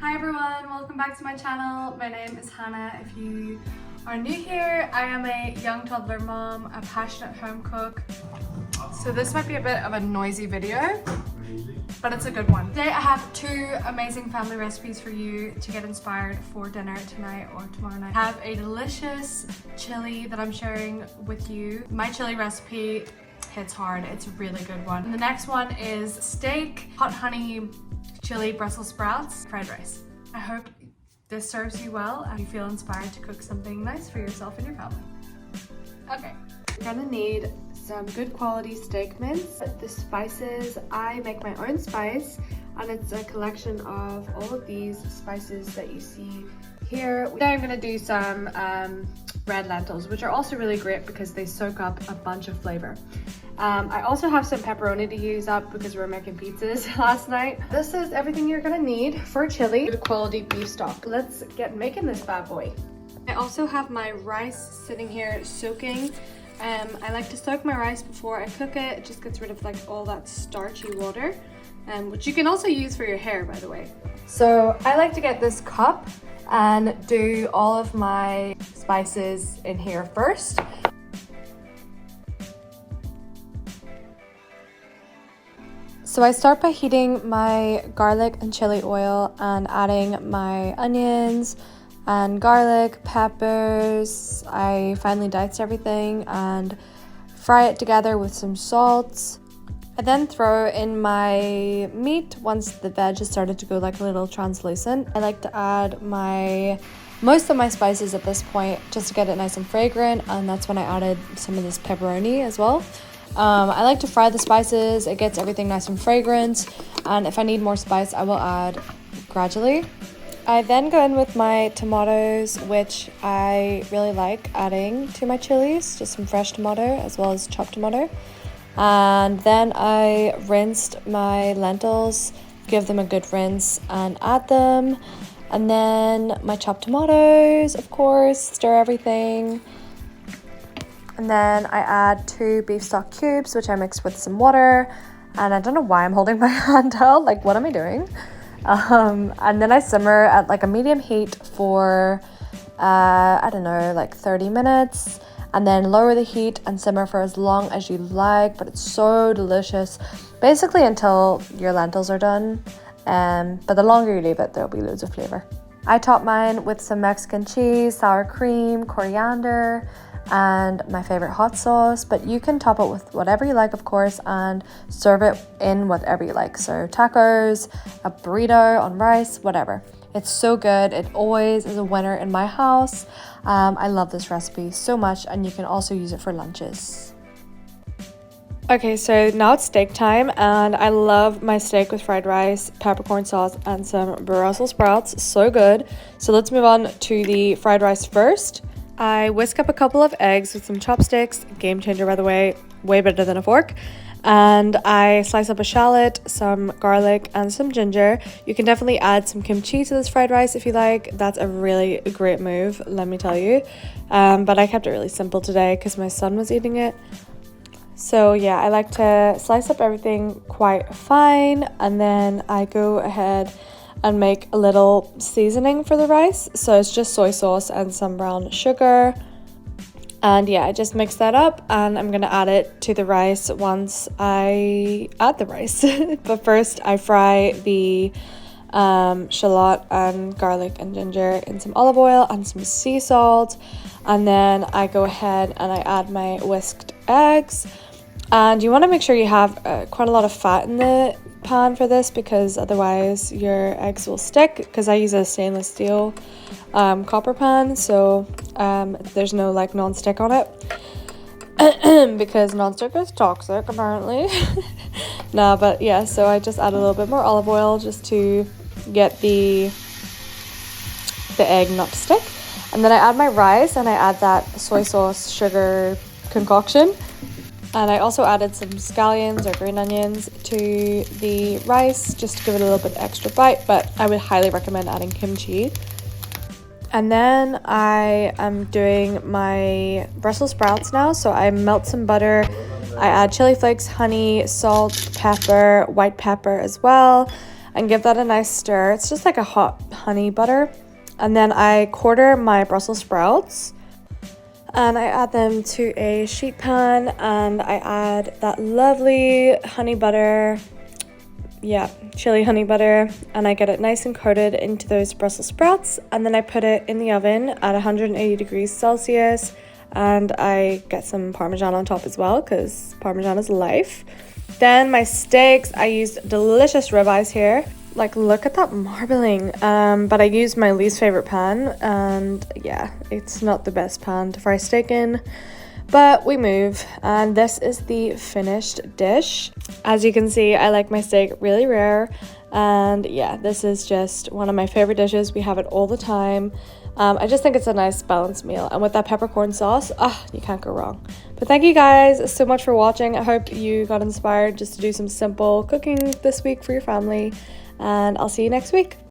Hi everyone, welcome back to my channel. My name is Hannah. If you are new here, I am a young toddler mom, a passionate home cook. So this might be a bit of a noisy video, but it's a good one. Today I have two amazing family recipes for you to get inspired for dinner tonight or tomorrow night. I have a delicious chili that I'm sharing with you. My chili recipe hits hard, it's a really good one. And the next one is steak, hot honey, chili, Brussels sprouts, fried rice. I hope this serves you well and you feel inspired to cook something nice for yourself and your family. Okay, you're gonna need some good quality steak mince. The spices, I make my own spice and it's a collection of all of these spices that you see here. Today I'm gonna do some red lentils, which are also really great because they soak up a bunch of flavor. I also have some pepperoni to use up because we were making pizzas last night. This is everything you're gonna need for chili. Good quality beef stock. Let's get making this bad boy. I also have my rice sitting here soaking. I like to soak my rice before I cook it. It just gets rid of like all that starchy water, which you can also use for your hair, by the way. So I like to get this cup and do all of my spices in here first. So I start by heating my garlic and chili oil and adding my onions and garlic, peppers. I finely dice everything and fry it together with some salt. I then throw in my meat once the veg has started to go like a little translucent. I like to add most of my spices at this point just to get it nice and fragrant, and that's when I added some of this pepperoni as well. I like to fry the spices, it gets everything nice and fragrant, and if I need more spice I will add gradually. I then go in with my tomatoes, which I really like adding to my chilies, just some fresh tomato as well as chopped tomato. And then I rinsed my lentils, give them a good rinse and add them. And then my chopped tomatoes, of course, stir everything. And then I add 2 beef stock cubes, which I mixed with some water. And I don't know why I'm holding my hand out, like what am I doing? And then I simmer at like a medium heat for, I don't know, like 30 minutes. And then lower the heat and simmer for as long as you like, but it's so delicious. Basically until your lentils are done. But the longer you leave it, there'll be loads of flavor. I top mine with some Mexican cheese, sour cream, coriander, and my favorite hot sauce, but you can top it with whatever you like, of course, and serve it in whatever you like. So tacos, a burrito on rice, whatever. It's so good. It always is a winner in my house. I love this recipe so much, and you can also use it for lunches. Okay, so now it's steak time, and I love my steak with fried rice, peppercorn sauce, and some Brussels sprouts. So good. So let's move on to the fried rice first. I whisk up a couple of eggs with some chopsticks, game changer by the way better than a fork. And I slice up a shallot, some garlic, and some ginger. You can definitely add some kimchi to this fried rice if you like. That's a really great move, let me tell you. But I kept it really simple today because my son was eating it. So yeah, I like to slice up everything quite fine, and then I go ahead and make a little seasoning for the rice. So it's just soy sauce and some brown sugar. And yeah, I just mix that up, and I'm gonna add it to the rice once I add the rice. But first I fry the shallot and garlic and ginger in some olive oil and some sea salt. And then I go ahead and I add my whisked eggs. And you want to make sure you have quite a lot of fat in the pan for this, because otherwise your eggs will stick, because I use a stainless steel copper pan, so there's no like non-stick on it because non-stick is toxic apparently. No, but yeah, so I just add a little bit more olive oil just to get the egg not to stick, and then I add my rice and I add that soy sauce sugar concoction. And I also added some scallions or green onions to the rice just to give it a little bit extra bite, but I would highly recommend adding kimchi. And then I am doing my Brussels sprouts now. So I melt some butter, I add chili flakes, honey, salt, pepper, white pepper as well. and give that a nice stir. It's just like a hot honey butter. And then I quarter my Brussels sprouts and I add them to a sheet pan, and I add that lovely honey butter, chili honey butter, and I get it nice and coated into those Brussels sprouts, and then I put it in the oven at 180 degrees Celsius, and I get some Parmesan on top as well because Parmesan is life. Then my steaks, I used delicious ribeyes here. Like, look at that marbling. But I used my least favorite pan, and yeah, it's not the best pan to fry steak in, but we move. And this is the finished dish. As you can see, I like my steak really rare, and yeah, this is just one of my favorite dishes. We have it all the time. I just think it's a nice balanced meal, and with that peppercorn sauce, you can't go wrong. But thank you guys so much for watching. I hope you got inspired just to do some simple cooking this week for your family, and I'll see you next week.